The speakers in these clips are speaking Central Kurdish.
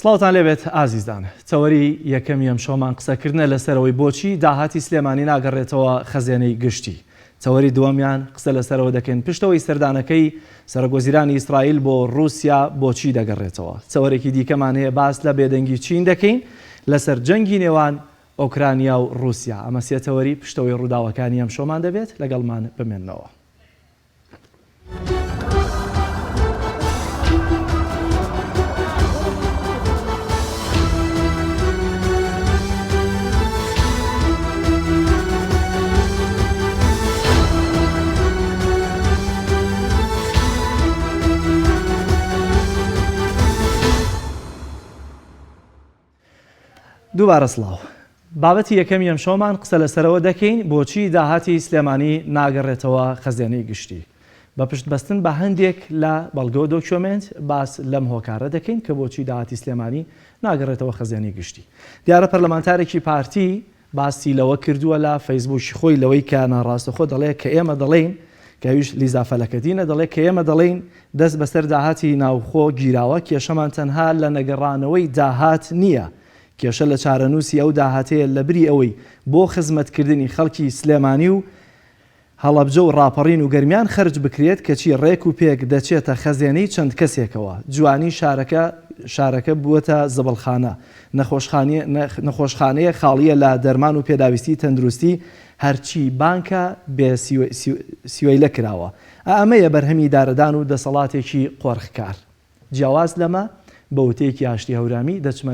سڵاوتان لێبێت ئازیزان چاوەری یەکەمی ئەم شۆمان قسەکردنە لەسەرەوەی بۆچی داهاتی سلێمانی ناگەڕێتەوە خەزیێنەی گشتی. چاوەری دووەمیان قسە لەسەرەوە دەکەین پشتەوەی سەردانەکەی سەرۆکوەزیرانی ئیسرائیل بۆ رووسیا بۆچی دەگەڕێتەوە. چاوەرێکی دیکەمان هەیە باس لە بێدەنگی چین دەکەین لەسەر جەنگی نێوان ئۆکرانیا و رووسیا. ئەمە سێ چاوەری پشتەوەی ڕووداوەکانی ئەم شۆمان دەبێت لەگەڵمان بمێننەوە. دووبارە سڵاو. بابەتی یەکەمی ئەم شۆمان قسە لەسەرەوە دەکەین بۆچی داهاتی سلێمانی ناگەڕێتەوە خەزیێنەی گشتی. بە پشتبەستن بە هەندێک لە بەڵگە دۆکیۆمنت باس لەم هۆکارە دەکەین کە بۆچی داهاتی سلێمانی ناگەڕێتەوە خەزیێنەی گشتی. دیارە پەرلەمانتارێکی پارتی باسی لەوە کردووە لە فەیسبووکی خۆی لەوەی کە ناڕاستەخۆ دەڵێ کە ئێمە دەڵێین کەویش لیزا فەلەکەدینە دەڵێ کە ئێمە دەڵێین دەست بەسەر داهاتی ناوخۆ گیراوە کێشەمان تەنها لە نەگەڕانەوەی داهات نییە. کێشە لە چارەنووسی ئەو داهاتەیە لە بری ئەوەی بۆ خزمەتکردنی خەڵکی سلێمانی و هەڵەبجە و ڕاپەڕین و گەرمیان خەرج بکرێت کەچی ڕێک و پێک دەچێتە خەزیێنەی چەند کەسێکەوە. جوانی شارەکە بووەتە زبڵخانە، نەخۆشخانەیە خاڵیە لە دەرمان و پێداویستی تەندروستی هەرچی بانکە بێ سیوەی لە کراوە. ئەمەیە بەرهەمی دارەدان و دەسەڵاتێکی قۆرخکار. جیاواز لەمە بە وتەیەکی ئاشتی هەورامی دەچمە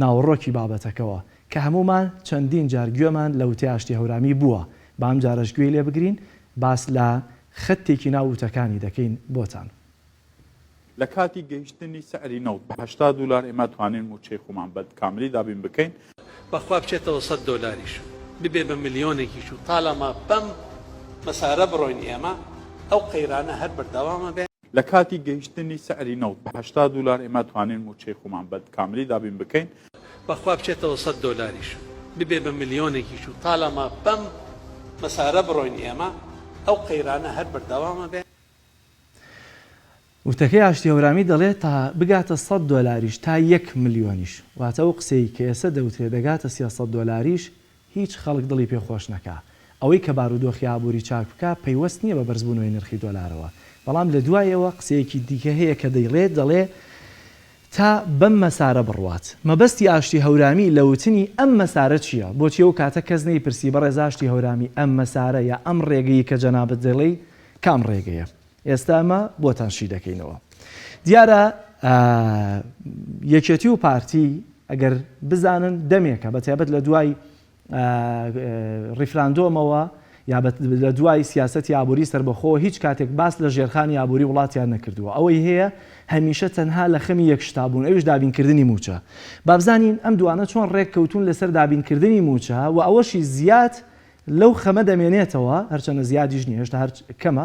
ناوەڕۆکی بابەتەکەەوە کە هەمومان چەندین جار گوێمان لە وتەی ئاشتی هەورامی بووە. بام جارەش گوێی لێ بگرین باس لە خەتێکی ناووتەکانی دەکەین بۆتان. لە کاتی گەیشتنی سەعری نەوت بە $80 ئێمە توانین موچەی خۆمان بە کاملی دابین بکەین بەخوا بچێتەوە $100 ببێ بە ملیۆنێکیش و تاڵەما بەم مەسارە بڕۆین ئێمە ئەو قەیرانە هەر بەردەوامە بێ. لە کاتی گەیشتنی سەعری نەوت بە $80 ئێمە توانین موچەی خۆمان بە کاملی دابین بکەین بەخوا بچێتەوە $100 ببێ بە ملیۆنێکیش و تاڵەما بەم مەسارە بڕۆین ئێمە ئەو قەیرانە هەر بەردەوامە بێ. وتەکەی ئاشتی هەورامی دەڵێت تا بگاتە $100 تا 1 ملیۆنیش واتە ئەو قسەی کە ئێستا دەوترێت دەگاتە $300 هیچ خەڵک دڵی پێخۆش نەکا. ئەوەی کە بارودۆخی ئابووری چاک بکە پەیوەست نییە بە بەرزبوونەوەی نرخی دۆلارەوە. بەڵام لە دوایەوە قسەیەکی دیکە هەیە کە دەڵێ تا بەم مەسارە بڕوات. مەبەستی ئاشتی هەورامی لە وتنی ئەم مەسارە چییە؟ بۆچی ئەو کاتە کەس نەیپرسی بەڕێز ئاشتی هەورامی ئەم مەسارە یا ئەم ڕێگەی کە جەنابەت دەڵێی کام ڕێگەیە؟ ئێستا ئەمە بۆتان شی دەکەینەوە. دیارە یەکێتی و پارتی ئەگەر بزانن دەمێکە بەتایبەت لە دوای ڕیفراندۆمەوە یا لە دوای سیاسەتی ئابووری سەربەخۆ هیچ کاتێک باس لە ژێرخانی ئابووری وڵاتیان نەکردووە. ئەوەی هەیە هەمیشە تەنها لە خەمی یەکشتابوون ئەوش دابینکردنی موچە. بابزانین ئەم دوانە چۆن ڕێک کەوتون لەسەر دابینکردنی موچە و ئەوەشی زیاد لەو خەمە دەمێنێتەوە هەرچەنە زیادیش نیە هێشتا هەر کەمە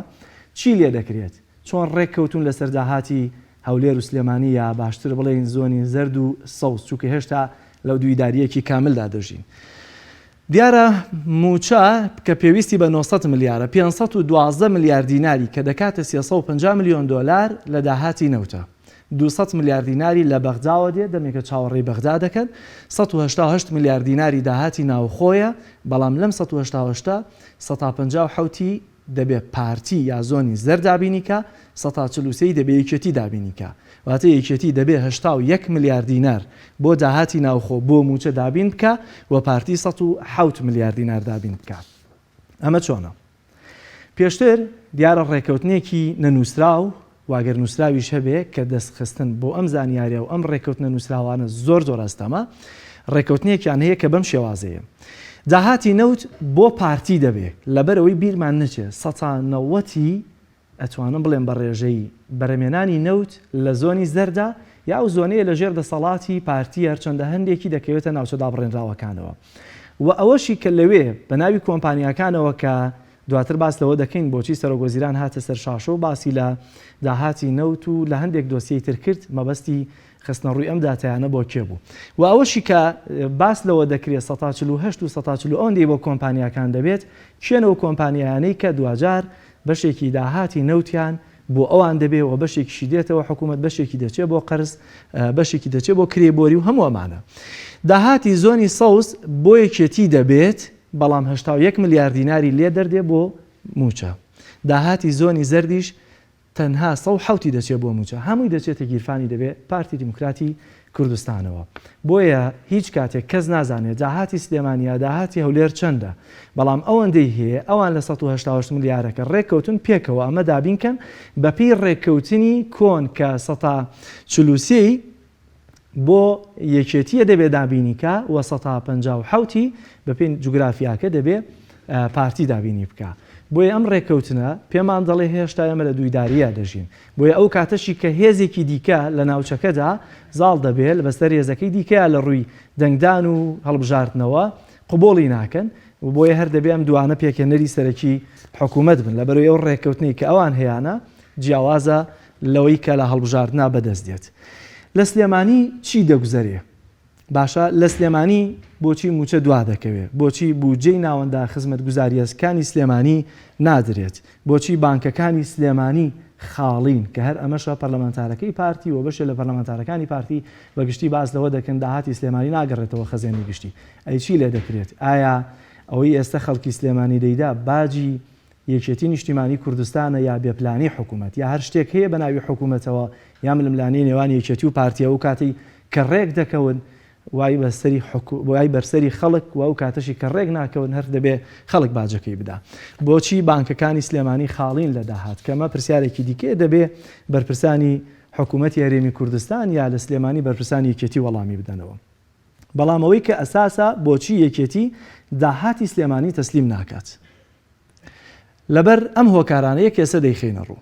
چی لێ دەکرێت؟ چۆن ڕێک کەوتون لەسەر داهاتی هەولێر و سلێمانی یا باشتر بڵێن زۆنی زەرد و سەوز چونکە هێشتا لەو دویداریەکی کاملدا دەژین. دیارە موچە کە پێویستی بە 900 ملیارە 512 میلیارد دیناری کە دەکاتە $350 ملیۆن لە داهاتی نەوتە. 200 میلیارد دیناری لە بەغداوە دێت دەمێکە چاوەڕێی بەغدا دەکەن. 188 میلیارد دیناری داهاتی ناوخۆیە بەڵام لەم 188 157 دەبێت پارتی یا زۆنی زەر دابینیکە 143 دەبێت یەکێتی دابینیکە واتە یەکێتی دەبێت 81 میلیارد دینار بۆ داهاتی ناوخۆ بۆ موچە دابین بکە و پارتی 107 میلیارد دینار دابین بکە. ئەمە چۆنە؟ پێشتر دیارە ڕێکەوتنێکی نەنووسراو واگەر نووسراویش هەبێ کە دەستخستن بۆ ئەم زانیاریە و ئەم ڕێکەوتنە نووسراوانە زۆر ئەستەمە ڕێکەوتنێکیان هەیە کە بەم شێوازەیە. داهاتی نەوت بۆ پارتی دەبێت لەبەرەوەی بیرمان نەچێت 190 ئەتوانم بڵێن بە ڕێژەی بەرەمێنانی نەوت لە زۆنی زەردا یا ئەو زۆنەیە لە ژێر دەسەڵاتی پارتی هەرچەندە هەندێکی دەکەوێتە ناوچە دابڕێنراوەکانەوە و ئەوەشی کە لەوێ بە ناوی کۆمپانیاکانەوە کە دواتر باس لەوە دەکەین بۆچی سەرۆکوەزیران هاتە سەر شاشۆ باسی لە داهاتی نەوت و لە هەندێک دۆسیەی تر کرد مەبەستی خستنە ڕووی ئەم داتایانە بۆ کێ بوو و ئەوەشی کە باس لەوە دەکرێت 148 و 140 ئەوەندەی بۆ کۆمپانیاکان دەبێت چێنەوە کۆمپانیایانەی کە دوجار بەشێکی داهاتی نەوتیان بۆ ئەوان دەبێەوە بەشێکیشی دێتەوە حکوومەت بەشێکی دەچێت بۆ قەرز بەشێکی دەچێت بۆ کرێبۆری و هەموو ئەمانە داهاتی زۆنی سەوز بۆ یەکێتی دەبێت بەڵام 1 ملیار دیناری لێ دەردێ بۆ موچە داهاتی زۆنی زەردیش تەنها 170 دەچێت بۆ موچە هەمووی دەچێتە گیرفانی دەبێت پارتی دیموکراتی کوردستانەوە بۆیە هیچ کاتێک کەس نازانێت داهاتی سلێمانیا داهاتی هەولێر چەندە بەڵام ئەوەندەی هەیە ئەوان لە 180 ملیارەکە ڕێککەوتن پێکەوە ئەمە دابینکەن بەپی ڕێککەوتنی کۆن کە 140 بۆ یەکێتیە دەبێت دابینیکە و 157 بەپێی جوگرافیاکە دەبێت پارتی دابینی بکە بۆیە ئەم ڕێککەوتنە پێمان دەڵێ هێشتا ئێمە لە دوویداریە دەژین بۆیە ئەو کاتەشی کە هێزێکی دیکە لە ناوچەکەدا زاڵ دەبێت بەسەر هێزەکەی دیکەیە لە ڕووی دەنگدان و هەڵبژاردنەوە قوبوڵی ناکەن و بۆیە هەر دەبێ ئەم دوانە پێکێنەری سەرەکی حکوومەت بن لە بەرەوەی ئەو ڕێککەوتنی کە ئەوان هەیەە جیاوازە لەوەی کە لە هەڵبژاردنا بەدەست دێت لە سلێمانی چی دەگوزارێ باشە لە سلێمانی بۆچی موچە دوا دەکەوێت بۆچی بودجەی ناوەندا خزمەت گوزاریەکانی سلێمانی نادرێت بۆچی بانکەکانی سلێمانی خاڵین کە هەر ئەمەشە پەرلەمانتارەکەی پارتی و بەشە لە پەرلەمانتارەکانی پارتی بەگشتی باز لەوە دەکەن داهاتی سلێمانی ناگەڕێتەوە خەزێنی گشتی ئەی چی لێ دەکرێت ئایا ئەوەی ئێستا خەڵکی سلێمانی دەیدا باجی یەکێتی نیشتیمانی کوردستانە یا بێپلانی حکوومەت یا هەر شتێک هەیە بە ناوی حکوومەتەوە یا ململانی نێوان یەکێتی و پارتیە و کاتی کە ڕێک دەکەون وای بەرسەری خەڵک و ئەو کاتەشی کە ڕێک ناکەون هەر دەبێ خەڵک باجەکەی بدا بۆچی بانکەکانی سلێمانی خاڵین لە داهات کەمە پرسیارێکی دیکە دەبێ بەرپرسانی حکوومەتی هەرێمی کوردستان یا لە سلێمانی بەرپرسانی یەکێتی وەڵامی بدەنەوە بەڵامەوەی کە ئەساسە بۆچی یەکێتی داهاتی سلێمانی تەسلیم ناکات لەبەر ئەم هۆکارانەیە کێسە دەیخینە ڕوو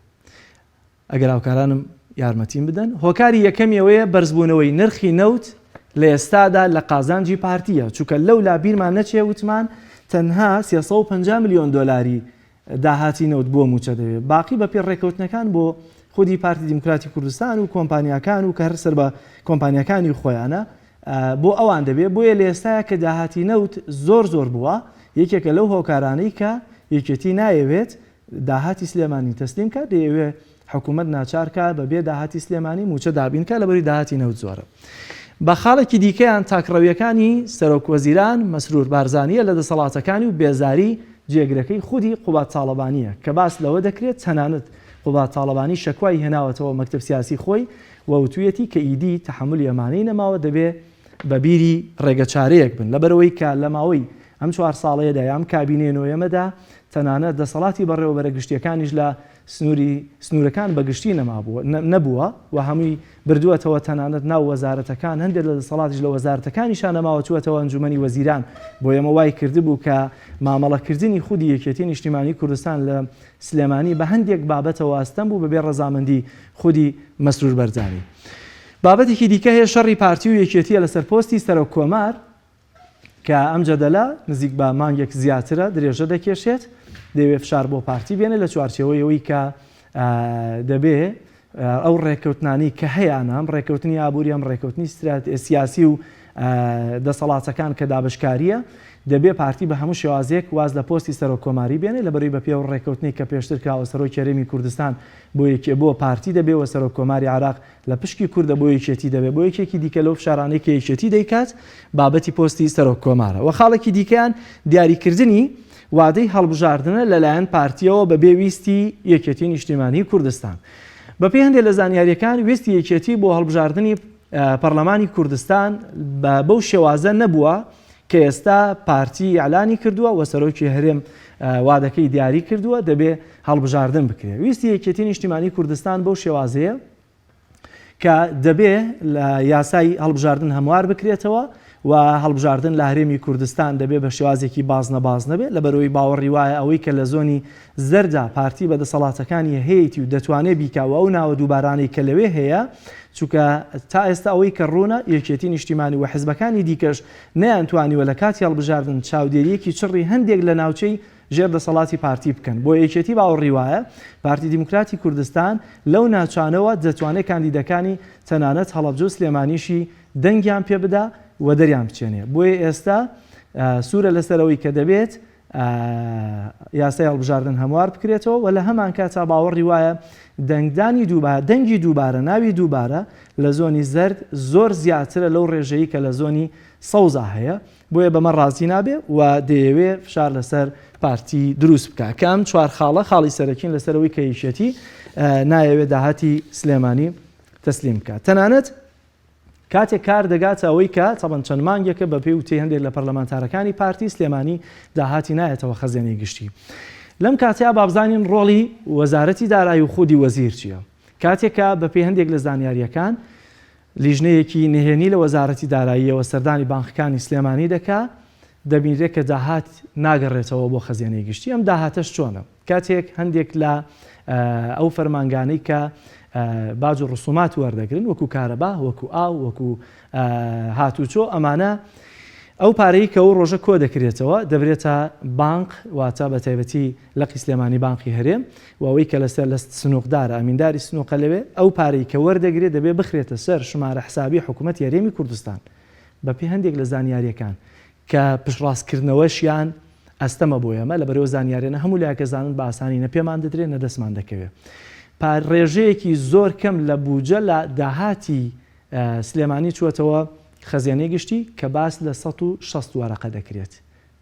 ئەگەر هاوکارانم یارمەتیم بدەن هۆکاری یەکەمیەوەیە بەرزبوونەوەی نرخی نەوت لە ئێستادا لە قازانجی پارتیە چونکە لەو لا بیرمان نەچێ وتمان تەنها 350 میلیۆن دۆلاری داهاتی نەوت بۆ موچە دەوێت باقی بە پێ ڕێکەوتنەکان بۆ خودی پارتی دیموکراتی کوردستان و کۆمپانیاکان و کە هەر سەر بە کۆمپانیاکانی خۆیانە بۆ ئەوان دەبێت بۆیە لە ئێستاە کە داهاتی نەوت زۆر بووە یەکێکە لەو هۆکارانەی کە یەکێتی نایەوێت داهاتی سلێمانی تەسلیم کە دەیەوێت حکوومەت ناچارکە بەبێ داهاتی سلێمانی موچە دابینکە لەبەری داهاتی نەوت زۆرە بە خاڵێکی دیکەیان تاکڕەویەکانی سەرۆک وەزیران مەسرور بارزانیە لە دەسەڵاتەکانی و بێزاری جێگرەکەی خودی قوبات تاڵەبانیە کە باس لەوە دەکرێت تەنانەت قوبات تاڵەبانی شەکوای هێناوەتەوە مەکتەب سیاسی خۆی وەوتویەتی کە ئیدی تەحملی ئەمانەی نەماوە دەبێ بە بیری ڕێگەچارەیەک بن لەبەرەوەی کە لە ماوەی ئەم 4 ساڵەیەدا یام کابینێ نۆیەمەدا تەنانەت دەسەڵاتی بەڕێوەبەرە گشتیەکانیش لە سنوورەکان بەگشتی نەبووە و هەمووی بردووەتەوە تەنانەت ناو وەزارەتەکان هەندێک لە دەسەڵاتیش لە وەزارەتەکانیشان نەماوەچوەتەوە ئەنجومەنی وەزیران بۆ ئێمە وای کردبوو کە مامەڵەکردنی خودی یەکێتی نیشتیمانی کوردستان لە سلێمانی بە هەندێک بابەتەوە ئەستەم بوو بەبێ ڕەزامەندی خودی مەسرور بەرزانی بابەتێکی دیکە هەیە شەڕی پارتی و یەکێتیە لەسەر پۆستی سەرۆک کۆمار کە ئەم جەدەلە نزیک بە مانگێک زیاترە درێژە دەکێشێت دەوێت فشار بۆ پارتی بێنێ لە چوارچێوەیەوەی کە دەبێ ئەو ڕێککەوتنانی کە هەیەە ئەم ڕێککەوتنی ئابووری ئەم ڕێککەوتنی سیاسی و دەسەڵاتەکان کە دابشکاریە دەبێ پارتی بە هەموو شێوازێک واز لە پۆستی سەرۆک کۆماری بێنێ لە بەروی بە پێ ڕێککەوتنی کە پێشتر کراوە سەرۆکی هەرێمی کوردستان بۆ پارتی دەبێەوە سەرۆک کۆماری عراق لە پشکی کووردە بۆ یەکێتی دەبێت بۆ یەکێکی دیکە لەو فشارانەی کە یەکێتی دەیکات بابەتی پۆستی سەرۆک کۆمارە و خاڵێکی دیکەیان دیاریکردنی وادەی هەڵبژاردنە لەلایەن پارتیەوە بە بێویستی یەکێتی نیشتیمانی کوردستان بە پێی هەندێک لە زانیاریەکان ویستی یەکێتی بۆ هەڵبژاردننی پەرلەمانی کوردستان بەو شێوازە نەبووە کە ئێستا پارتی ئەعلانی کردووە و سەرۆکی هەرێم وادەکەی دیاری کردووە دەبێ هەڵبژاردن بکرێت ویستی یەکێتی نیشتیمانی کوردستان بەو شێوازەیە کە دەبێ لە یاسای هەڵبژاردن هەموار بکرێتەوە و هەڵبژاردن لە هەرێمی کوردستان دەبێ بە شێوازێکی باز نەبێت لە بەرەوەی باوەڕی وایە ئەوەی کە لە زۆنی زەردا پارتی بە دەسەڵاتەکانی هەیەی و دەتوانێت بیکاوە ئەو ناوە دووبارانەی کە لەوێ هەیە چونکە تا ئێستا ئەوەی کە ڕوونە یەکێتی نیشتیمانی و حیزبەکانی دیکەش نەیانتوانیوە لە کاتی هەڵبژاردن چاودێریەکی چڕی هەندێک لە ناوچەی ژێر دەسەڵاتی پارتی بکەن بۆ یەکێتی باوەڕی وایە پارتی دیموکراتی کوردستان لەو ناوچانەوە دەتوانێت کاندیدەکانی تەنانەت هەڵەبجە و سلێمانیشی دەنگیان پێ بدا و دەریان بچێنێ بۆیە ئێستا سوورە لەسەرەوەی کە دەبێت یاسای هەڵبژاردن هەموار بکرێتەوە و لە هەمان کاتا باوەڕی وایە دەنگی دووبارە ناوی دووبارە لە زۆنی زەرد زۆر زیاترە لەو ڕێژەیە کە لە زۆنی سەوزا هەیە بۆیە بەمە ڕازی نابێ و دەیەوێ فشار لەسەر پارتی دروست بکە کە ئەم چوار خاڵی سەرەکین لەسەرەوەی کە یەکێتی نایەوێت داهاتی سلێمانی تەسلیم بکات. تەنانەت کاتێک کار دەگاتە ئەوەی کە تەبەن چەند مانگێکە بە پێی وتەی هەندێک لە پەرلەمانتارەکانی پارتی سلێمانی داهاتی نایەتەوە خەزێنەی گشتی. لەم کاتەیە بابزانین ڕۆڵی وەزارەتی دارایی و خودی وەزیر چییە؟ کاتێکە بە پێی هەندێک لە زانیاریەکان لیژنەیەکی نهێنی لە وەزارەتی داراییەوە سەردانی بانکەکانی سلێمانی دەکا دەبینرێت کە داهات ناگەڕێتەوە بۆ خەزێنەی گشتی. ئەم داهاتەش چۆنە؟ کاتێک هەندێک لە ئەو فەرمانگانەی کە باج و ڕسومات وەردەگرن وەکو کارەبا وەکو ئاو وەکو هاتوچۆ ئەمانە ئەو پارەی کە ئەو ڕۆژە کۆ دەکرێتەوە دەبرێتە بانک واتە بە تایبەتی لەقی سلێمانی بانقی هەرێم و ئەوەی کە لەسەر لە سنووقدارە ئەمینداری سنووقە لەوێ ئەو پارەی کە وەردەگرێت دەبێت بخرێتە سەر ژمارە حسابی حکوومەت یاریێمی کوردستان بە پێی هەندێک لە زانیاریەکان کە پشتڕاستکردنەوەشیان ئەستەمە بۆ ئێمە لە بەرەوە زانیاریانە هەموو لایەکەزانن بە ئاسانی نە پێمان دەدرێت نە دەستمان دەکەوێت. ڕێژەیەکی زۆر کەم لە بوجە لە داهاتی سلێمانی چوەتەوە خەزیێنەی گشتی کە باس لە 160 وارەقە دەکرێت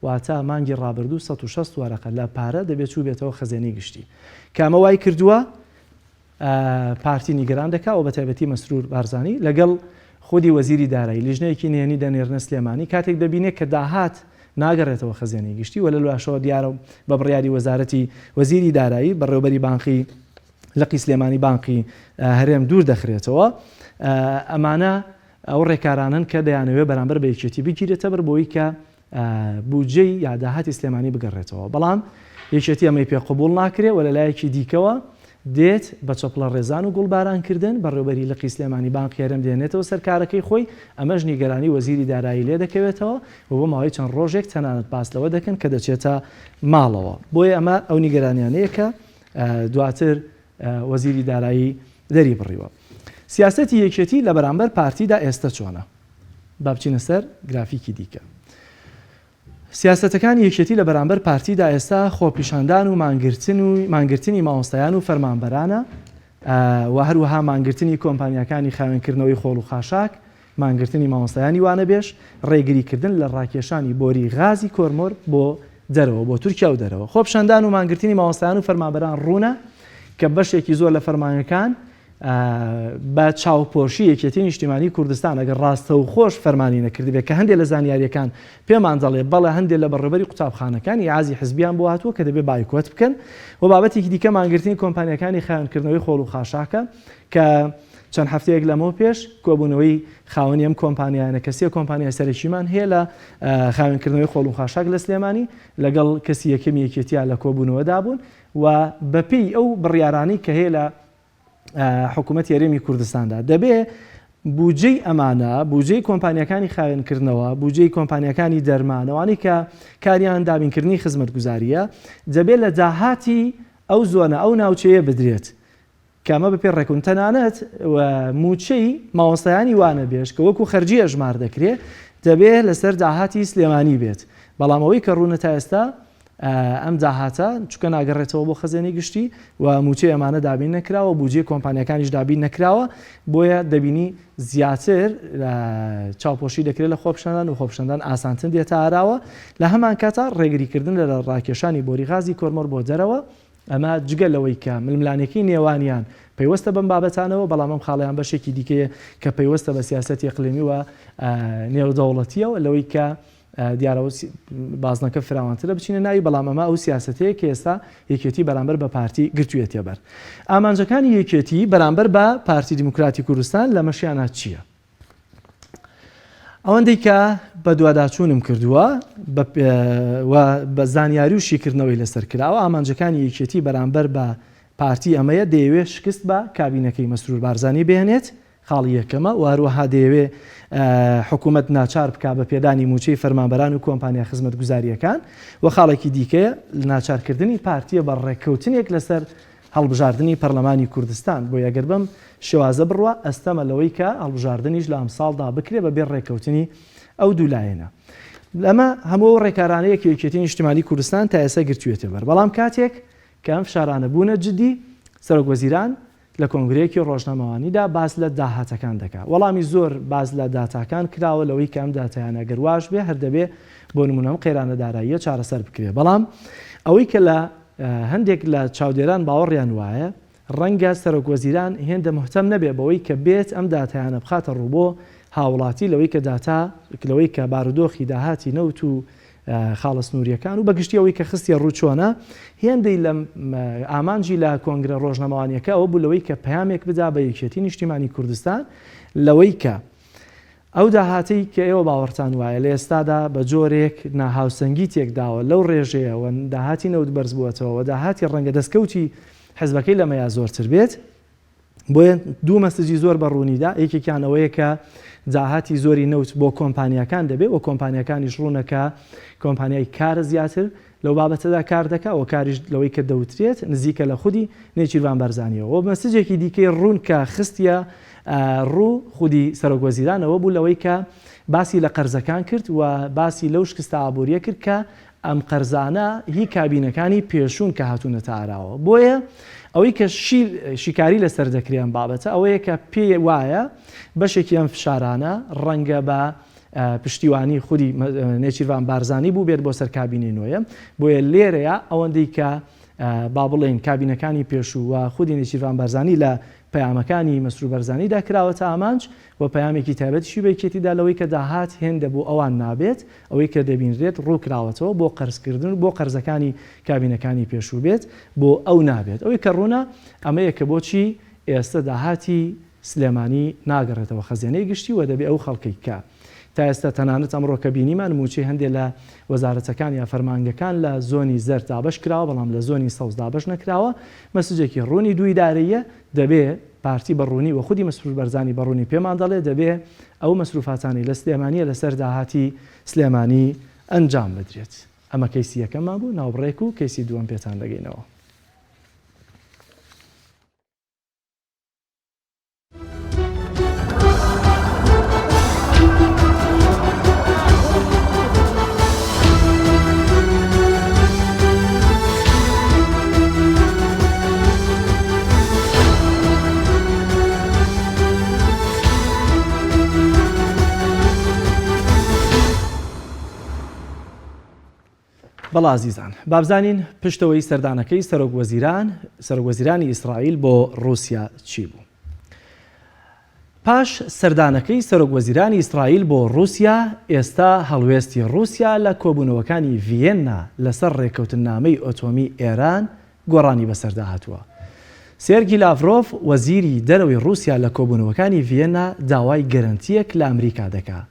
واتە مانگی ڕابردوو 160 وارەقە لە پارە دەبێت چوو بێتەوە خەزیێنەی گشتی کامە وای کردووە پارتی نیگەران دەکا و بە تایبەتی مەسرور بارزانی لەگەڵ خودی وەزیری دارایی لیژنەیەکی نهێنی دەنێرنە سلێمانی کاتێک دەبینێت کە داهات ناگەڕێتەوە خەزیێنەی گشتی وە لە لاشەوە دیارە بە بڕیاری وەزارەتی وەزیری دارایی بەڕێوەبەری بانقی لەقی سلێمانی بانقی هەرێم دوور دەخرێتەوە. ئەمانە ئەو ڕێکارانن کە دەیانەوێت بەرامبەر بە یەکێتی بگیرێتە بەر بۆی کە بودجەی یا داهاتی سلێمانی بگەڕێتەوە. بەڵام یەکێتی ئەمەی پێ قبوڵ ناکرێت و لە لایەکی دیکەوە دێت بە چەپڵە ڕێزان و گوڵبارانکردن بەڕێوەبەری لەقی سلێمانی بانقی هەرێم دێنێتەوە سەر کارەکەی خۆی ئەمەش نیگەرانی وەزیری دارایی لێ دەکەوێتەوە و بۆ ماوەی چەند ڕۆژێک تەنانەت پاسلەوە دەکەن کە دەچێتە ماڵەوە. بۆیە ئەمە ئەو نیگەرانیانەیە کە دواتر وەزیری دارایی دەری بڕیوە. سیاسەتی یەکێتی لە بەرامبەر پارتیدا ئێستا چۆنە؟ با بچینە سەر گرافیکی دیکە. سیاسەتەکانی یەکێتی لە بەرامبەر پارتیدا ئێستا خۆپیشاندان و مانگرتنی مامۆستایان و فەرمانبەرانە و هەروەها مانگرتنی کۆمپانیەکانی خاوێنکردنەوەی خۆڵ و خاشاک مانگرتنی مامۆستایانی وانەبێش ڕێگریکردن لە ڕاکێشانی بۆری غازی کۆرمۆر بۆ دەرەوە بۆ تورکیا و دەرەوە. خۆپیشاندان و مانگرتنی مامۆستایان و فەرمانبەران ڕوونە کە بەشێکی زۆر لە فەرمانەکان بە چاوپۆشی یەکێتی نیشتیمانی کوردستان ئەگەر ڕاستە و خۆش فەرمانی نەکردی بێت کە هەندێک لە زانیاریەکان پێمان دەڵێ بەڵێ هەندێک لە بەڕێوەبەری قوتابخانەکانی عازی حزبیان بۆ هاتووە کە دەبێت بایکۆت بکەن و بابەتێکی دیکە مانگرتنی کۆمپانیەکانی خاوێنکردنەوەی خۆڵ و خاشاکە کە چەند هەفتەیەک لەمەوە پێش کۆبوونەوەی خاوەنی ئەم کۆمپانیانە کەسیە کۆمپانیای سەرەکیمان هەیە لە خاوێنکردنەوەی خۆڵ و خاشاک لە سلێمانی لەگەڵ کەسی یەکەمی یەکێتیان لە کۆبوونەوەدا بوون و بەپێی ئەو بڕیارانی کە هەیە لە حکوومەت یاریێمی کوردستاندا دەبێ بودجەی ئەمانە بودجەی کۆمپانیەکانی خاوێنکردنەوە بودجەی کۆمپانیەکانی دەرمانەوانی کە کاریان دابینکردنی خزمەتگوزاریە دەبێت لە داهاتی ئەو زۆنە ئەو ناوچەیە بدرێت کامە بەپێ ڕێکون تەنانەت موچەی مامۆستایانی وانە بێش کە وەکو خەرجی ئەژمار دەکرێت دەبێت لەسەر داهاتی سلێمانی بێت. بەڵام ئەوەی کە ڕوونە تا ئێستا ئەم داهاتە چونکە ناگەڕێتەوە بۆ خەزێنەی گشتی و موچەی ئەمانە دابین نەکراوە بودجەی کۆمپانیەکانیش دابین نەکراوە بۆیە دەبینی زیاتر چاوپۆشی دەکرێت لە خۆپیشاندان و خۆپیشاندان ئاسانتر دێتە ئاراوە لە هەمان کاتە ڕێگریکردن لە ڕاکێشانی بۆری غازی کۆرمۆر بۆ دەرەوە ئەمە جگە لەوەی کە ململانێکی نێوانیان پەیوەستە بەم بابەتانەوە بەڵام ئەم خاڵیان بەشێکی دیکەیە کە پەیوەستە بە سیاسەتی ئیقلیمی و نێودەوڵەتیەوە لەوەی کە دیارەوە بازنەکە فراوانترە بچینە ناوی بەڵام ئەمە ئەو سیاسەتەیە کە ئێستا یەکێتی بەرامبەر بە پارتی گرتوویەتە بەر. ئامانجەکانی یەکێتی بەرامبەر بە پارتی دیموکراتی کوردستان لە مەشیانە چییە؟ ئەوەندەی کە بە دوواداچوونم کردووە و بە زانیاری و شیکردنەوەی لەسەر کراوە ئامانجەکانی یەکێتی بەرامبەر بە پارتی ئەمەیە دەیەوێت شکست بە کابینەکەی مەسرور بارزانی بێنێت خاڵی یەکەمە و هەروەها دەیەوێت حکوومەت ناچار بکا بە پێدانی موچەی فەرمانبەران و کۆمپانیا خزمەتگوزاریەکان و خاڵێکی دیکەیە ناچارکردنی پارتیە بە ڕێککەوتنێک لەسەر هەڵبژاردننی پەرلەمانی کوردستان بۆ یەگەر بەم شێوازە بڕوە ئەستەمە لەوەی کە هەڵبژاردنیش لە ئەم ساڵدا بکرێ بە بێ ڕێککەوتنی ئەو دوولایەنە. لەمە هەموو ڕێکارانەیە یەکێتی نیشتیمانی کوردستان تا ئێستا گرتوێتە بەر بەڵام کاتێک کە ئەم فشارانە بوونە جدی سەرۆکوەزیران لە کۆنگرەیەکی ڕۆژنامەوانیدا باس لە داهاتەکان دەکات وەڵامی زۆر باز لە داتاکان کراوە لەوەی کە ئەم داتایانە گەرواش بێ هەردەبێ بۆ نمونە قێرانە داراییە چارەسەر بکرێ بەڵام ئەوەی کە لە هەندێک لە چاودێران باوەڕیان وایە ڕەنگە سەرۆکوەزیران هێندە مهتەم نەبێ بەوەی کە بێت ئەم داتایانە بخاتە ڕووبۆ هاوڵاتی لەوەی کە لەوەی کە بارودۆخی داهاتی نەوت و خاڵە سنووریەکان و بەگشتیەوەی کە خستیە ڕووچۆنە هێندەی لە ئامانجی لە کۆنگرە ڕۆژنەمەوانیەکە ئەوە بوو لەوەی کە پەیامێک بدا بە یەکێتی نیشتیمانی کوردستان لەوەی کە ئەو داهاتی کە ئێوە باوەڕتان وایە لە ئێستادا بە جۆرێک ناهاوسەنگی تێکداوە لەو ڕێژەیەوە داهاتی نەوت بەرز بووەتەوە داهاتی ڕەنگە دەستکەوتی حزبەکەی لەمەیا زۆرتر بێت بۆیە دوو مەسەجی زۆر بەڕوونیدا یەکێکیانەوەیە کە داهاتی زۆری نەوت بۆ کۆمپانیەکان دەبێت و کۆمپانیەکانیش ڕوونەکە کۆمپانیای کارە زیاتر لەو بابەتەدا کار دەکات و کاریش لەوەی کە دەوترێت نزیکە لە خودی نێچیروان بەرزانیەوە و مەسەجێکی دیکەی ڕوون کە خستیە ڕوو خودی سەرۆکوەزیرانەوە بوو لەوەی کە باسی لە قەرزەکان کرد و باسی لەو شکستە ئابوووریە کرد کە ئەم قەرزانە هی کابینەکانی پێشوون کە هاتوونەتە ئاراوە بۆیە ئەوەی کە شیکاری لەسەر دەکرێن بابەتە ئەوەیە کە پێ وایە بەشێکی ئەم فشارانە ڕەنگە بە پشتیوانی خودی نێچیروان بارزانی بوو بێت بۆ سەر کابینەی نوێیە بۆیە لێرەیە ئەوەندەی کە با بڵێن کابینەکانی پێشوو و خودی نێچیروان بارزانی لە پەیامەکانی مەسرور بەرزانیدا کراوەتە ئامانج و پەیامێکی تایبەتیشی بەیەکێتیدا لەوەی کە داهات هێندە بۆ ئەوان نابێت ئەوەی کە دەبینرێت ڕووکراوەتەوە بۆ قەرزکردن بۆ قەرزەکانی کابینەکانی پێشوو بێت بۆ ئەو نابێت ئەوەی کە ڕوونە ئەمەیە کە بۆچی ئێستا داهاتی سلێمانی ناگەڕێتەوە خەزیێنەی گشتی و دەبێت ئەو خەڵکی کە تا ئێستا تەنانەت ئەمڕۆ کە بینیمان موچی هەندێک لە وەزارەتەکان یا فەرمانگەکان لە زۆنی زەرد دابەش کراوە بەڵام لە زۆنی سەوز دابەش نەکراوە مەسەجێکی ڕوونی دوو ئیدارەیە دەبێت پارتی بەڕوونی و خودی مەسرور بەرزانی بەڕوونی پێمان دەڵێ دەبێت ئەو مەسروفاتانی لە سلێمانیە لەسەر داهاتی سلێمانی ئەنجام بدرێت ئەمە کەیسی یەکەممان بوو ناوبڕێک و کەیسی دووەم پێتان دەگەینەوە. بەڵا عزیزان بابزانین پشتەوەی سەردانەکەی سەرۆکوەزیرانی ئیسرائیل بۆ رووسیا چی بوو؟ پاش سەردانەکەی سەرۆکوەزیرانی ئیسرائیل بۆ رووسیا ئێستا هەڵوێستی رووسیا لە کۆبوونەوەکانی ڤیێننا لەسەر ڕێکەوتنامەی ئۆتۆمی ئێران گۆڕانی بەسەردا هاتووە. سێرگی لاڤرۆڤ وەزیری دەرەوەی رووسیا لە کۆبوونەوەکانی ڤیێننا داوای گەرەنتیەک لە ئەمریکا دەکات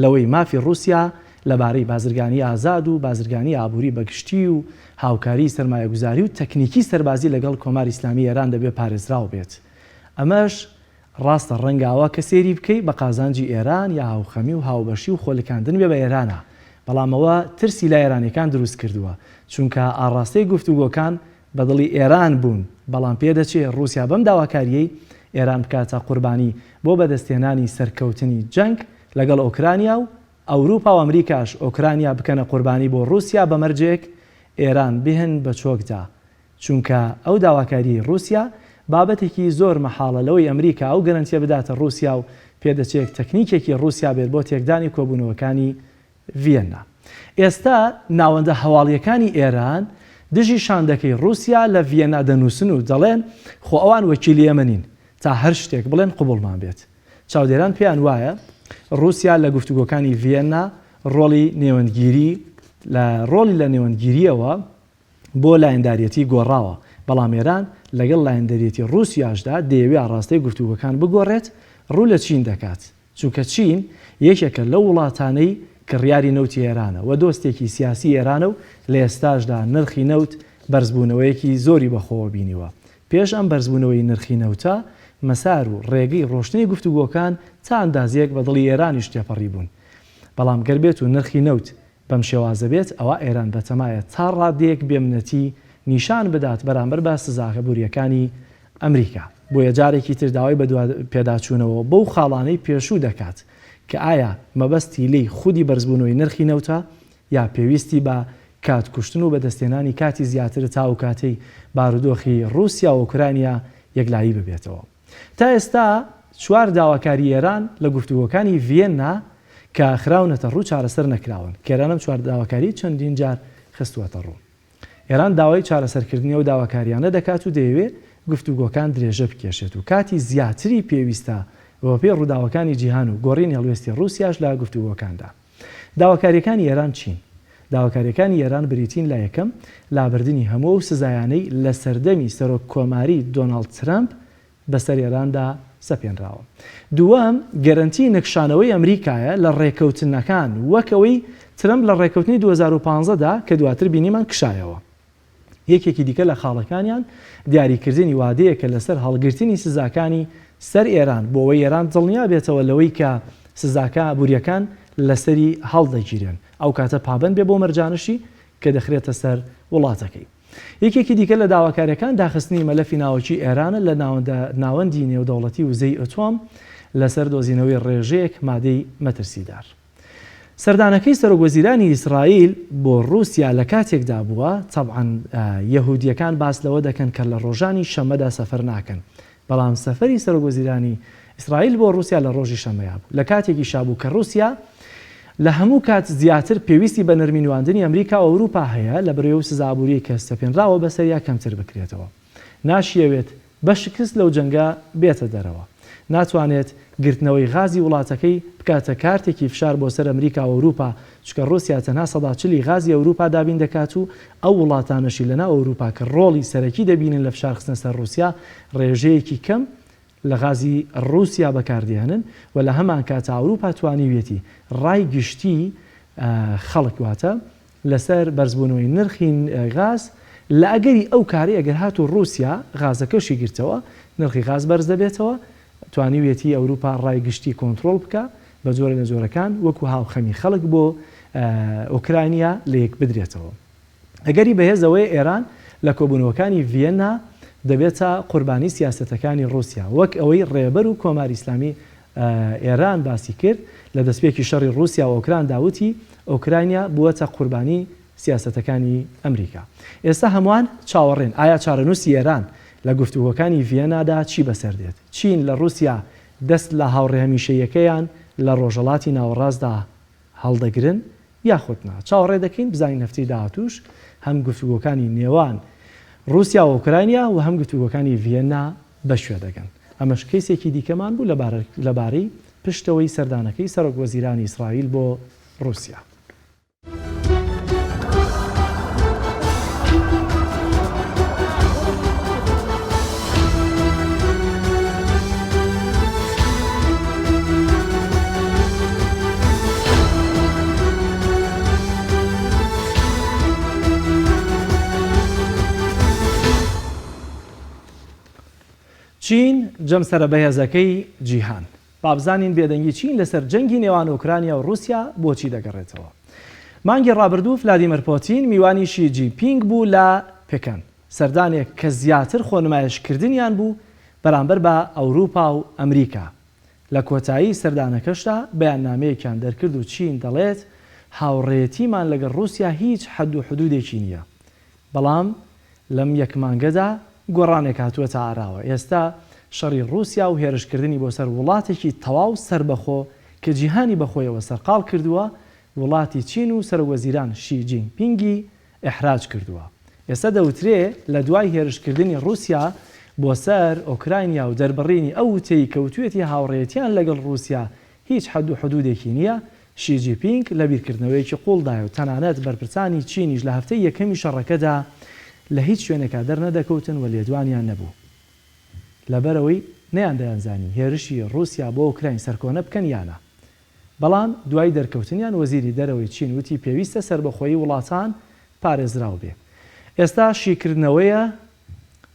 لەوەی مافی رووسیا لەبارەی بازرگانی ئازاد و بازرگانی ئابووری بەگشتی و هاوکاری سەرمایەگوزاری و تەکنیکی سەربازی لەگەڵ کۆماری ئیسلامی ئێران دەبێت پارێزراو بێت. ئەمەش ڕاستە ڕەنگاوە کە سێری بکەی بە قازانجی ئێران یا هاوخەمی و هاوبەشی و خۆلەکاندن بێ بە ئێرانە بەڵامەوە ترسی لە ئێرانیەکان دروست کردووە چونکە ئاڕاستەی گفتوگۆکان بە دڵی ئێران بوون بەڵام پێدەچێت رووسیا بەم داواکاریەی ئێران بکاتە قوربانی بۆ بەدەستێنانی سەرکەوتنی جەنگ لەگەڵ ئۆکرانیا و ئەوروپا و ئەمریکاش ئۆکرانیا بکەنە قوربانی بۆ رووسیا بەمەرجێک ئێران بهێن بە چۆکدا چونکە ئەو داواکاری رووسیا بابەتێکی زۆر مەحاڵە لەوەی ئەمریکا ئەو گەرەنتیە بداتە رووسیا و پێدەچێت تەکنیکێکی رووسیا بێت بۆ تێکدانی کۆبوونەوەکانی ڤیێننا. ئێستا ناوەندە هەواڵیەکانی ئێران دژی شاندەکەی رووسیا لە ڤیێننا دەنووسن و دەڵێن خۆ ئەوان وەکیلی ئێمەنین تا هەر شتێک بڵێن قوبوڵمان بێت. چاودێران پێیان وایە رووسیا لە گفتوگۆکانی ڤیێننا ڕۆڵی لە نێوەندگیریەوە بۆ لایەنداریەتی گۆڕاوە بەڵام ئێران لەگەڵ لایەنداریەتی رووسیاشدا دەیەوێت ئاڕاستەی گفتوگۆکان بگۆڕێت ڕوو لە چین دەکات چونکە چین یەکێکە لەو وڵاتانەی کڕیاری نەوتی ئێرانە و دۆستێکی سیاسی ئێرانە و لە ئێستاشدا نرخی نەوت بەرزبوونەوەیەکی زۆری بەخۆوە بینیوە. پێش ئەم بەرزبوونەوەی نرخی نەوتە مەسار و ڕێگەی ڕۆشتنی گفتوگۆکان تا ئەندازیەک بە دڵی ئێرانیش تێپەڕی بوون بەڵام گەربێت و نرخی نەوت بەم شێوازە بێت ئەوە ئێران بەتەمایە تا ڕادەیەک بێمنەتی نیشان بدات بەرامبەر بە سزاکەبووریەکانی ئەمریکا. بۆیە جارێکی تر داوای بە پێداچوونەوە بەو خاڵانەی پێشوو دەکات کە ئایا مەبەستی لی خودی بەرزبوونەوەی نرخی نەوتە یا پێویستی بە کات کوشتن و بەدەستێنانی کاتی زیاتر تا و کاتەی بارودۆخی رووسیا و ئوکرانیا یەکلایی ببێتەوە. تا ئێستا 4 داواکاری ئێران لە گفتوگۆکانی ڤێننا کە خراونەتە ڕوو چارەسەر نەکراون. کێرانم 4 داواکاری چەندین جار خستووەتە ڕوو. ئێران داوای چارەسەرکردنی و داواکاریانە دەکات و دەیەوێت گفتوگۆکان درێژە بکێشێت و کاتی زیاتری پێویستە بۆ پێی ڕووداوەکانی جیهان و گۆڕینی هەڵوێستی رووسیاش لە گفتوگۆکاندا. داواکاریەکانی ئێران چین؟ داواکاریەکانی ئێران بریتین لە یەکەم لابردنی هەموو و سزایانەی لە سەردەمی سەرۆک کۆماری دۆناڵد ترامپ بەسەر ئێراندا سەپێنراوە. دووەم گەرنتی نەکشانەوەی ئەمریکایە لە ڕێکەوتنەکان وەکەوەی ترامپ لە ڕێکەوتنی 2015دا کە دواتر بینیمان کشایەوە. یەکێکی دیکە لە خاڵەکانیان دیاریکردنی وادەیەکە لەسەر هەڵگرتنی سزاکانی سەر ئێران بۆ ئەوەی ئێران دڵنیا بێتەوە لەوەی کە سزاکە بوریەکان لەسەری هەڵدەگیرن ئەو کاتە پابند بێ بۆ مەرجانشی کە دەخرێتە سەر وڵاتەکەی. یەکێکی دیکە لە داواکاریەکان داخستنی مەلەفی ناوەکی ئێرانە لە ناوەندی نێودەوڵەتی وزەی ئۆتۆم لەسەر دۆزینەوەی ڕێژەیەک مادەی مەترسیدار. سەردانەکەی سەرۆکوەزیرانی ئیسرائیل بۆ رووسیا لە کاتێکدا بووە تەبعاً یەهودیەکان باس لەوە دەکەن کە لە ڕۆژانی شەمەدا سەفەر ناکەن. بەڵام سەفەری سەرۆکوەزیرانی ئیسرائیل بۆ رووسیا لە ڕۆژی شەمەیە بوو لە کاتێکی شابوو کە رووسیا لە هەموو کات زیاتر پێویستی بە نەرمینواندنی ئەمریکا و ئەوروپا هەیە لە بەرەوەی و سزابووری کە سەپێنراوە بەسەریا کەمتر بکرێتەوە. ناشیەوێت بە شکست لەو جەنگە بێتە دەرەوە. ناتوانێت گرتنەوەی غازی وڵاتەکەی بکاتە کارتێکی فشار بۆ سەر ئەمریکا و ئەوروپا چکە رووسیا تەنها 40 غازی ئەوروپا دابین دەکات و ئەو وڵاتانەشی لەناو ئەوروپا کە ڕۆڵی سەرەکی دەبینن لە فشار خستنە سەر رووسیا ڕێژەیەکی کەم لە غازی رووسیا بەکاردێنن و لە هەمان کاتە ئەوروپا توانیوێتی ڕای گشتی خەڵک واتە لەسەر بەرزبوونەوەی نرخی غاز لە ئەگەری ئەو کاری ئەگەر هاتو رووسیا غازەکەشی گرتەوە نرخی غاز بەرز دەبێتەوە توانیوێتی ئەوروپا ڕای گشتی کۆنتترۆل بکە بە جۆرە لە جۆرەکان وەکو هاوخەمی خەڵک بۆ ئۆکراینیا لە یەک بدرێتەوە. ئەگەری بەهێزەوەی ئێران لە کۆبوونەوەکانی ڤێننا دەبێتە قوربانی سیاسەتەکانی رووسیا وەک ئەوەی ڕێبەر و کۆماری ئیسلامی ئێران باسی کرد لە دەستپێکی شەڕی رووسیا و ئۆکران داوتی ئۆکراینیا بووەتە قوربانی سیاسەتەکانی ئەمریکا. ئێستا هەمووان چاوەڕێن ئایا چارەنووسی ئێران لە گفتوگۆکانی ڤێنادا چی بەسەردێت؟ چین لە رووسیا دەست لە هاوڕێ هەمیشەیەکەیان لە ڕۆژەڵاتی ناوەڕاستدا هەڵدەگرن یاخودنا چاوەڕێ دەکەین بزانین هەفتەی داهاتووش هەم گفتوگۆکانی نێوان رووسیا و ئۆکراینیا و هەم گفتوگۆکانی ڤێننا بەشوێ دەگەن. ئەمەش کەیسێکی دیکەمان بوو لەبارەی پشتەوەی سەردانەکەی سەرۆکوەزیرانی ئیسرائیل بۆ رووسیا. چین جەمسەرە بەهێزەکەی جیهان. بابزانین بێدەنگی چین لەسەر جەنگی نێوان ئوکرانیا و رووسیا بۆچی دەگەڕێتەوە. مانگی ڕابردوو ڤلادیمیر پۆتین میوانی شی جین پینگ بوو لە پێکەن سەردانێک کە زیاتر خۆنمایشکردنیان بوو بەرامبەر بە ئەوروپا و ئەمریکا. لە کۆتایی سەردانەکەشدا بەیاننامەیەکیان دەرکرد و چین دەڵێت هاوڕێیەتیمان لەگەڵ رووسیا هیچ حەد و حدودێکی نییە. بەڵام لەم یەک مانگەدا گۆڕانێک هاتووەتە ئاراوە. ئێستا شەڕی رووسیا و هێرشکردنی بۆ سەر وڵاتێکی تەواو سربەخۆ کە جیهانی بەخۆیەوە سەرقاڵ کردووە وڵاتی چین و سەرۆکوەزیران شی جین پینگی ئیحراج کردووە. ئێستا دەوترێ لە دوای هێرشکردنی رووسیا بۆ سەر ئۆکراینیا و دەربڕینی ئەو وتەی کەوتوێتی هاوڕێیەتیان لەگەڵ رووسیا هیچ حەد و حدودێکی نییە. شی جین پینگ لە بیرکردنەوەیەکی قوڵدایە و تەنانەت بەرپرسانی چینیش لە هەفتەی یەکەمی شەڕەکەدا لە هیچ شوێنێکا دەرنەدەکەوتن و لێدوانیان نەبوو. لەبەرەوەی نەیان دەیانزانی هێرشی رووسیا بۆ ئۆکراین سەرکۆنە بکەن یانە. بەڵام دوای دەرکەوتنیان وەزیری دەرەوەی چین وتی پێویستە سربەخۆیی وڵاتان پارێزراو بێ. ئێستا شیکردنەوەیە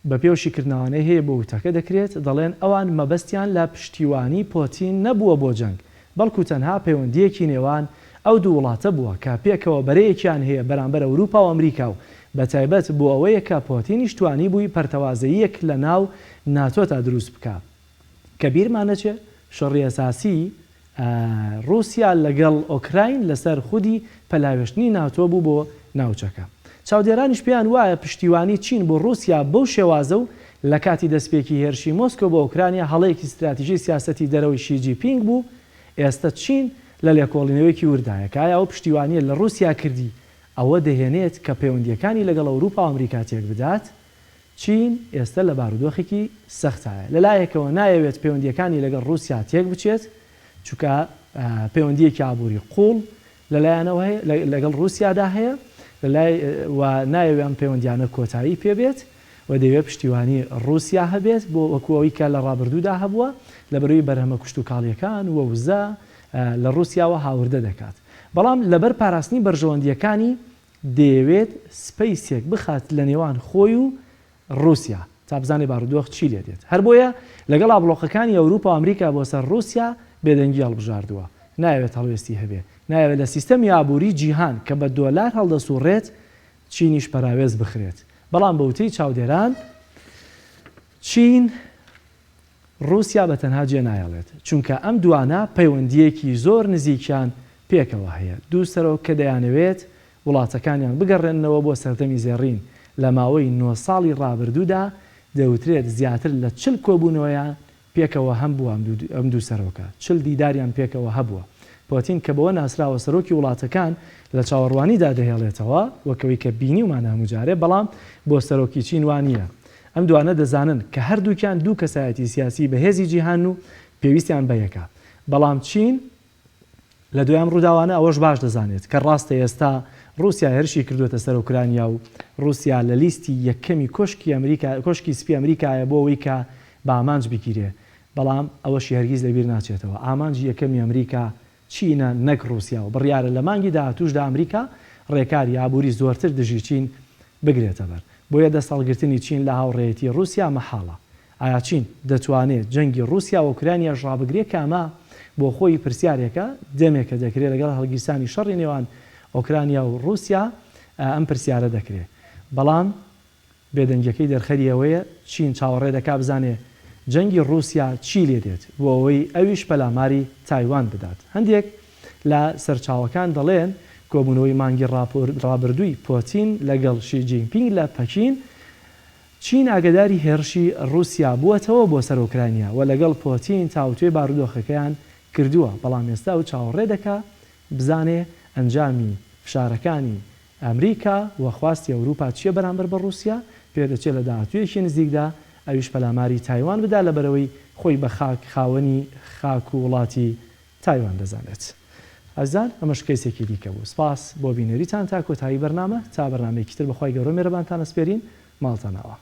بە پێو شیکردنەوانەی هەیە بۆ وتەکە دەکرێت دەڵێن ئەوان مەبەستیان لە پشتیوانی پۆتین نەبووە بۆ جەنگ بەڵکو تەنها پەیوەندیەکی نێوان ئەو دوو وڵاتە بووە کە پێکەوە بەرەیەکیان هەیە بەرامبەر ئەوروپا و ئەمریکا و بەتایبەت بۆ ئەوەیە کە پۆتینیش توانی بووی پەرتەوازەیەک لە ناو ناتۆتا دروست بکە. کە بیرمانەچێ شەڕی ئەساسی رووسیا لەگەڵ ئۆکراین لەسەر خودی پەلاوێشتنی ناتۆ بوو بۆ ناوچەکە. چاودێرانیش پێیان وایە پشتیوانی چین بۆ رووسیا بەو شێوازە و لە کاتی دەستپێکی هێرشی مۆسکۆ بۆ ئۆکرانیا هەڵەیەکی استراتیژی سیاسەتی دەرەوەی شیجی پینگ بوو. ئێستا چین لە لێکۆڵینەوەیکی وردایە کە ئایا ئەو پشتیوانیە لە رووسیا کردی ئەوە دەهێنێت کە پەیوەندیەکانی لەگەڵ ئەوروپا و ئەمریکا تێک بدات. چین ئێستا لە بارودۆخێکی سەختایە لەلایەکەوە نایەوێت پەیوەندیەکانی لەگەڵ رووسیا تێک بچێت چونکە پەیوەندیەکی ئابووری قوڵ لەلایەنەوە لەگەڵ رووسیادا هەیە و نایەوێت ئەم پەیوەندیانە کۆتایی پێبێت و دەوێت پشتیوانی رووسیا هەبێت بۆ وەکوەوەی کە لە ڕابردوودا هەبووە لەبەرەوەی بەرهەمە کوشت و کاڵیەکان و وزە لە رووسیاوە هاوردە دەکات. بەڵام لەبەر پاراستنی بەرژەوەندیەکانی دەیەوێت سپەیسێک بخات لە نێوان خۆی و رووسیا تا بزانێ بارودۆخ چی لێ دێت. هەر بۆیە لەگەڵ بڵۆقەکانی ئەوروپا و ئەمریکا بۆ سەر رووسیا بێدەنگی هەڵبژاردووە. نایەوێت هەڵوێستی هەبێ، نایەوێت لە سیستەمی ئابووری جیهان کە بە دۆلار هەڵدەسوڕێت چینیش پەراوێز بخرێت. بەڵام بەوتەی چاودێران چین رووسیا بە تەنها جێ نایەڵێت چونکە ئەم دوانە پەیوەندیەکی زۆر نزیکیان پێکەوە هەیە. دوو سەرۆک کە دەیانەوێت وڵاتەکانیان بگەڕێنەوە بۆ سەردەمی زێڕین لە ماوەی 9 ساڵی ڕابردوودا دەوترێت زیاتر لە 40 کۆبوونەوەیان پێکەوە هەم بووە ئەم دوو سەرۆکە 40 دیداریان پێکەوە هەبووە. پۆتین کە بەوە ناسراوە سەرۆکی وڵاتەکان لە چاوەڕوانیدا دەهێڵێتەوە وەکەوەی کە بینیومان هەمووجارێ، بەڵام بۆ سەرۆکی چین وانە. ئەم دوانە دەزانن کە هەردووکیان دوو کەسایەتی سیاسی بەهێزی جیهان و پێویستیان بە یەکە. بەڵام چین لە دوایام ڕووداوانە ئەوەش باش دەزانێت کە ڕاستە ئێستا رووسیا هێرشی کردوێتە سەر ئوکرانیا و رووسیا لە لیستی یەکەمی کۆشکی سپی ئەمریکایە بۆ ئەوەی کە بە ئامانج بگیرێ. بەڵام ئەوەشی هەرگیز لەبیر ناچێتەوە. ئامانجی یەکەمی ئەمریکا چینە نەک رووسیا و بڕیارە لە مانگی داهاتووشدا ئەمریکا ڕێکاری ئابووری زۆرتر دژی چین بگرێتە بەر. بۆیە دەسەڵگرتنی چین لە هاوڕێیەتی رووسیا مەحاڵە. ئایا چین دەتوانێت جەنگی رووسیا و ئوکرانیا ڕابگرێت کامە بۆ خۆی پرسیارێکە دەمێکە دەکرێت لەگەڵ هەڵگیرسانی شەڕی نێوان ئۆکرانیا و رووسیا ئەم پرسیارە دەکرێت. بەڵام بێدەنگەکەی دەرخەری ئەوەیە چین چاوەڕێ دەکا بزانێ جەنگی رووسیا چی لێ دێت بۆ ئەوەی ئەویش پەلاماری تایوان بدات. هەندێک لە سەرچاوەکان دەڵێن کۆبوونەوەی مانگی ڕابردووی پۆتین لەگەڵ شی جینپینگ لە پەکین چین ئاگداری هێرشی رووسیا بووەتەوە بۆ سەر ئوکرانیا و لەگەڵ پۆتین تاوتوێ بارودۆخەکەیان کردووە. بەڵام ئێستا و چاوەڕێ دەکا بزانێ ئەنجامی فشارەکانی ئەمریکا و خواستی ئەوروپا چیە بەرامبەر بە رووسیا پێدەچێت لە داهاتوویەکی نزیکدا ئەویش پەلاماری تایوان بدا لەبەرەوەی خۆی بە خاوەنی خاک و وڵاتی تایوان دەزانێت. ئەزان ئەمەش کەسێکی دیکە بوو. سپاس بۆ بینەریتان تا کۆتایی بەرنامە تا بەرنامەیەکی تر بەخوای گەورە مێرەبانتان ئەسپێرین ماڵتانەوە.